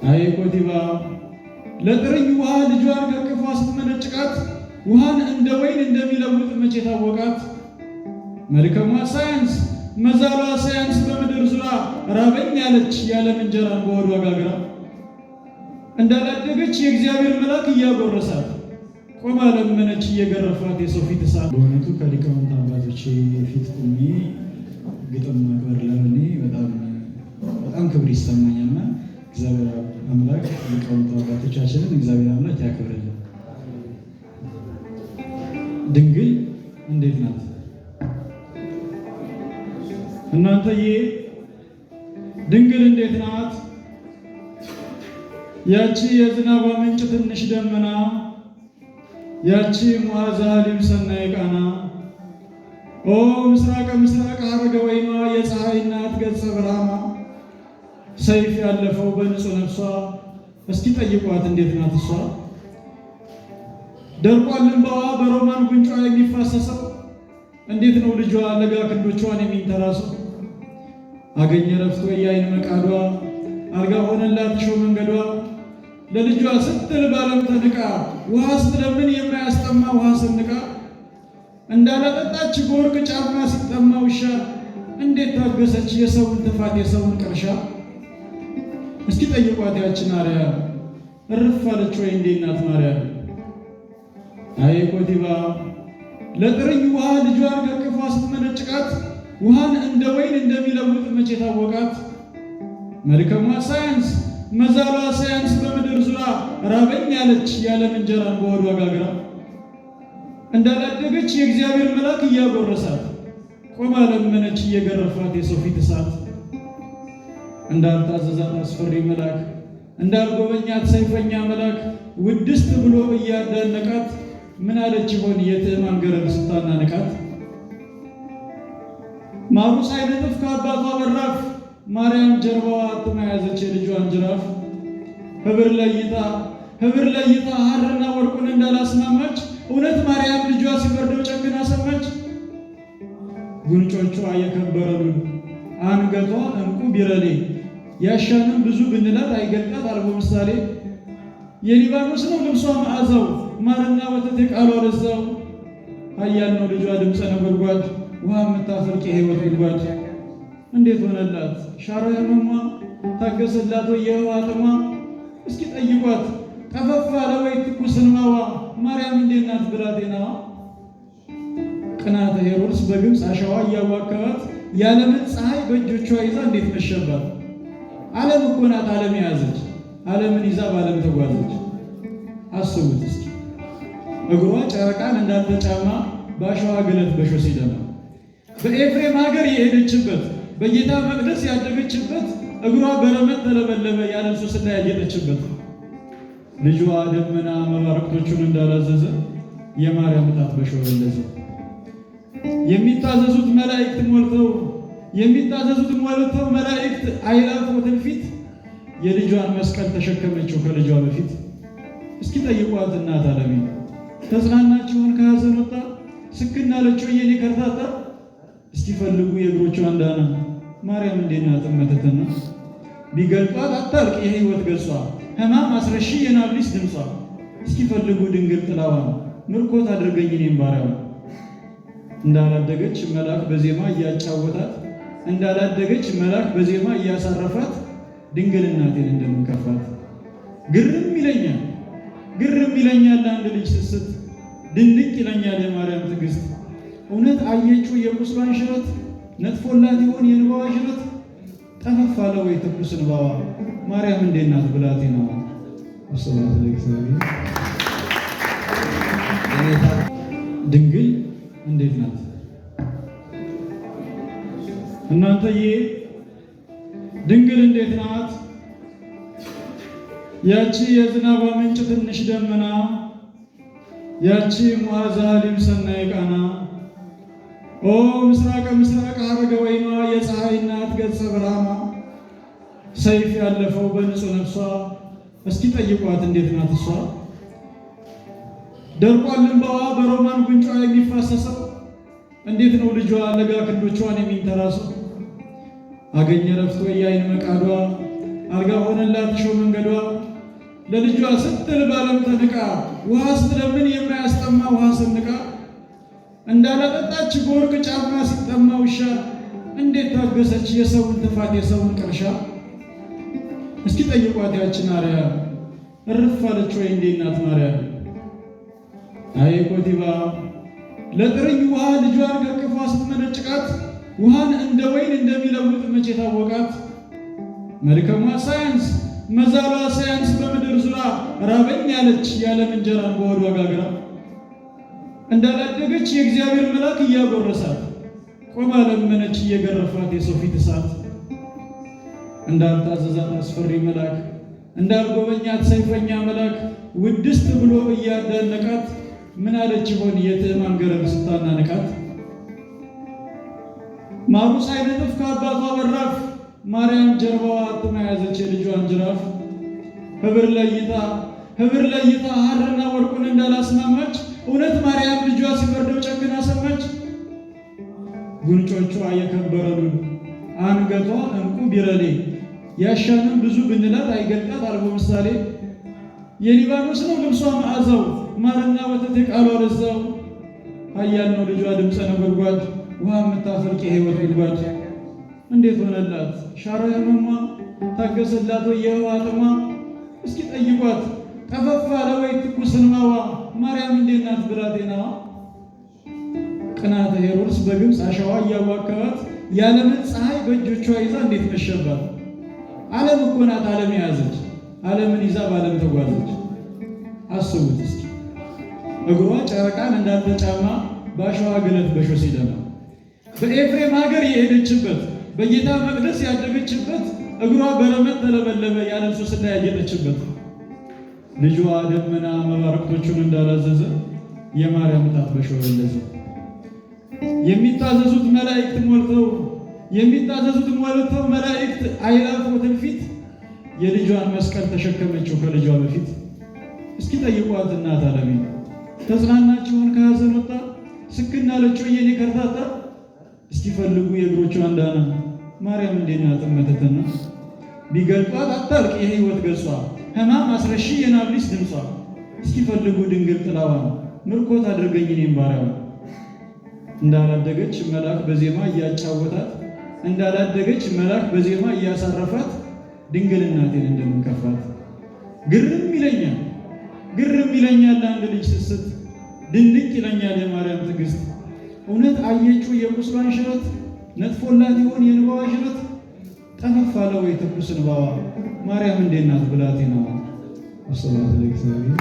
አይ ኮቲባ ለጥርኝ ውሃ ልጇን ከቅፏ ስትመነጭቃት ውሃን እንደ ወይን እንደሚለውጥ መቼ ታወቃት? መልከሟ ሳያንስ መዛሏ ሳያንስ በምድር ዙራ ራበኝ ያለች የዓለም እንጀራን በሆዷ ጋግራ እንዳላደገች የእግዚአብሔር መልአክ እያጎረሳት ቆማ ለመነች እየገረፋት የሰው ፊት እሳት። በእውነቱ ከሊቃውንት አባቶቼ ፊት ቆሜ ግጥም ማክበር ለእኔ በጣም ክብር ይሰማኛልና እግዚአብሔር አምላክ ሊቃውንት አባቶቻችንን እግዚአብሔር አምላክ ያክብርልን። ድንግል እንዴት ናት እናንተዬ? ድንግል እንዴት ናት? ያቺ የዝናቧ ምንጭ ትንሽ ደመና፣ ያቺ ሙዓዛ ሊም ሰናይ ቃና፣ ኦ ምስራቀ ምስራቅ ሐረገ ወይኗ የፀሐይ እናት ገጸ ብርሃማ፣ ሰይፍ ያለፈው በንጹህ ነፍሷ እስኪ ጠይቋት እንዴት ናት እሷ? ደርቋል እንባዋ በሮማን ጉንጯ የሚፋሰሰው እንዴት ነው ልጇ ለጋ ክንዶቿን የሚንተራሰው? አገኘ ረፍቶ የአይን መቃዷ አልጋ ሆነላት ሾህ መንገዷ ለልጇ ስትል ባለም ተንቃ ውሃ ስትለምን የማያስጠማ ውሃ ሰንቃ እንዳላጠጣች በወርቅ ጫማ ሲጠማ ውሻ እንዴት ታገሰች የሰውን ጥፋት የሰውን ቅርሻ? እስኪ ጠይቋት ያችን አርያ እርፍ አለች ወይ እንዴት ናት ማርያም? አይ ኮቲባ ለጥርኝ ውሃ ልጇን ከቅፏ ስትመነጭቃት ውሃን እንደ ወይን እንደሚለውጥ መቼ ታወቃት? መልከሟ ሳያንስ መዛሏ ሳያንስ በምድር ዙራ ራበኝ ያለች የዓለም እንጀራን በሆዷ ጋግራ እንዳላደገች የእግዚአብሔር መልአክ እያጎረሳት ቆማ ለመነች እየገረፋት የሰው ፊት እሳት። እንዳልታዘዛት አስፈሪ መልአክ እንዳልጎበኛት ሰይፈኛ መልአክ ውድስት ብሎ እያዳነቃት ምን አለች ይሆን የትዕማን ገረድ ስታናንቃት? ማሩ ሳይነጥፍ ከአባቷ በራፍ ማርያም ጀርባዋ አጥማ ያዘች የልጇን ጅራፍ። ህብር ለይታ ሐርና ወርቁን እንዳላስማማች እውነት ማርያም ልጇ ሲበርደው ጨክና ሰማች። ጉንጮቿ የከበረሉን አንገቷ እንቁ ቢረሌ ያሻንም ብዙ ብንላት አይገልጣት አልቦ ምሳሌ። የሊባኖስ ነው ልብሷ መዓዛው ማርና ወተት የቃሏ ለዛው። ኃያል ነው ልጇ ድምፀ ነጎድጓድ ውሃ የምታፈልቅ የሕይወት ጉድጓድ። እንዴት ሆነላት ሻረ ህመሟ ታገሰላት ወይ የውሃ ጥሟ? እስኪ ጠይቋት ጠፈፍ አለ ወይ ትኩስ እንባዋ? ማርያም እንዴት ናት ብላቴናዋ? ቅናተ ሄሮድስ በግብፅ አሸዋ እያዋከባት የዓለምን ፀሐይ በእጆቿ ይዛ እንዴት መሸባት? ዓለም እኮ ናት ዓለም የያዘች ዓለምን ይዛ በዓለም ተጓዘች። አስቡት እስኪ እግሯ ጨረቃን እንዳልተጫማ በአሸዋ ግለት በሾ ሲደማ በኤፍሬም ሀገር የሄደችበት በጌታ መቅደስ ያደገችበት እግሯ በረመት ተለበለበ ያለብሶ ስላ ያጌጠችበት ልጇ ደመና መባረክቶቹን እንዳላዘዘ የማርያም ጣት በሾ ወለዘ። የሚታዘዙት ሞልተው መላእክት አይላፍ ወትንፊት የልጇን መስቀል ተሸከመችው ከልጇ በፊት። እስኪ ጠይቋት እናት ዓለሜ ተጽናናችሁን ከሐዘን ወጣ ስክና ለችው የኔ ከርታታ? እስኪ ፈልጉ የእግሮቿን ዳና ማርያም እንዴት ናት መተተና? ቢገልጧት አታልቅ የሕይወት ገጿ ሕማም አስረሺ የናብሊስ ድምጿ። እስኪ ፈልጉ ድንግል ጥላዋን ምርኮት አድርገኝ እኔም ባሪያዋ። እንዳላደገች መልአክ በዜማ እያጫወታት እንዳላደገች መልአክ በዜማ እያሳረፋት ድንግል እናቴን እንደምንከፋት ግርም ይለኛል አንድ ልጅ ስስት ድንቅ ይለኛል የማርያም ትዕግስት። እውነት አየችው የቁስሏን ሽረት ነጥፎላት ይሆን የእንባዋ ሽረት? ጠፈፍ አለ ወይ ትኩስ እንባዋ? ማርያም እንዴት ናት ብላቴናዋ? ወስብሐት ለእግዚአብሔር። ድንግል እንዴት ናት እናንተዬ? ድንግል እንዴት ናት? ያቺ የዝናቧ ምንጭ ትንሽ ደመና፣ ያቺ ሙዓዛ ሊም ሰናይ ቃና፣ ኦ ምስራቀ ምስራቅ ሐረገ ወይኗ የፀሐይ እናት ገጸ ብርሃማ፣ ሰይፍ ያለፈው በንጹህ ነፍሷ እስኪ ጠይቋት እንዴት ናት እሷ? ደርቋል እንባዋ በሮማን ጉንጯ የሚፋሰሰው እንዴት ነው ልጇ ለጋ ክንዶቿን የሚንተራሰው? አገኘ ረፍቶ የአይን መቃዷ አልጋ ሆነላት ሾ መንገዷ ለልጇ ስትል ባለም ተንቃ ውሃ ስትለምን የማያስጠማ ውሃ ሰንቃ እንዳላጠጣች በወርቅ ጫማ ሲጠማ ውሻ እንዴት ታገሰች የሰውን ጥፋት የሰውን ቅርሻ። እስኪ ጠይቋት ያችን አርያም እርፍ አለች ወይ እንዴ እናት ማርያም? አይ ኮቲባ ለጥርኝ ውሃ ልጇን ከቅፏ ስትመነጭቃት ውሃን እንደ ወይን እንደሚለውጥ መቼ ታወቃት? መልከሟ ሳያንስ መዛሏ ሳያንስ በምድር ዙራ ራበኝ ያለች ያለም እንጀራን በሆዷ ጋግራ እንዳላደገች የእግዚአብሔር መልአክ እያጎረሳት ቆማ ለመነች እየገረፋት የሰው ፊት እሳት። እንዳልታዘዛት አስፈሪ መልአክ እንዳልጎበኛት ሰይፈኛ መልአክ ውድስት ብሎ እያዳነቃት ምን አለች ይሆን የትዕማን ገረድ ስታናንቃት? ማሩ ሳይነጥፍ ከአባቷ በራፍ ማርያም ጀርባዋ አጥማ ያዘች የልጇን ጅራፍ። ህብር ለይታ ሐርና ወርቁን እንዳላስማማች እውነት ማርያም ልጇ ሲበርደው ጨክና ሰማች። ጉንጮቿ የከበረሉ አንገቷ እንቁ ቢረሌ ያሻንን ብዙ ብንላት አይገልጣት አልቦ ምሳሌ። የሊባኖስ ነው ልብሷ መዓዛው ማርና ወተት የቃሏ ለዛው። ኃያል ነው ልጇ ድምፀ ነጎድጓድ ውሃ የምታፈልቅ የሕይወት ጉድጓድ። እንዴት ሆነላት ሻረ ህመሟ ታገሰላት ወይ የውሃ ጥሟ? እስኪ ጠይቋት ጠፈፍ አለ ወይ ትኩስ እንባዋ? ማርያም እንዴት ናት ብላቴናዋ? ቅናተ ሄሮድስ በግብፅ አሸዋ እያዋከባት የዓለምን ፀሐይ በእጆቿ ይዛ እንዴት መሸባት? ዓለም እኮ ናት ዓለም የያዘች ዓለምን ይዛ በዓለም ተጓዘች። አስቡት እስኪ እግሯ ጨረቃን እንዳልተጫማ በአሸዋ ገለት በሾ ሲደማ በኤፍሬም ሀገር የሄደችበት በጌታ መቅደስ ያደገችበት እግሯ በረመት ተለበለበ ያለ ሱስና ያጌጠችበት ልጇ ደመና መባረክቶቹን እንዳላዘዘ የማርያም ጣት በሾ በለዘ። የሚታዘዙት መላእክት አይላፍ ወትንፊት የልጇን መስቀል ተሸከመችው ከልጇ በፊት። እስኪ ጠይቋት እናት ዓለሜ ተጽናናችሁን ከሐዘን ወጣ ስክና ለችው የኔ ከርታታ። እስኪ ፈልጉ የእግሮቿን ዳና ማርያም እንዴት ናት መተተና። ቢገልጧት አታልቅ የሕይወት ገጿ ሕማም አስረሺ የናብሊስ ድምጿ። እስኪ ፈልጉ ድንግል ጥላዋን ምርኮት አድርገኝ እኔም ባሪያዋ። እንዳላደገች መልአክ በዜማ እያጫወታት እንዳላደገች መልአክ በዜማ እያሳረፋት ድንግል እናቴን እንደምንከፋት። ግርም ይለኛል አንድ ልጅ ስስት ድንቅ ይለኛል የማርያም ትዕግስት። እውነት አየችው የቁስሏን ሽረት ነጥፎላት ይሆን የእንባዋ ሽረት? ጠፈፍ አለ ወይ ትኩስ እንባዋ? ማርያም እንዴት ናት ብላቴናዋ? ወስብሐት ለእግዚአብሔር።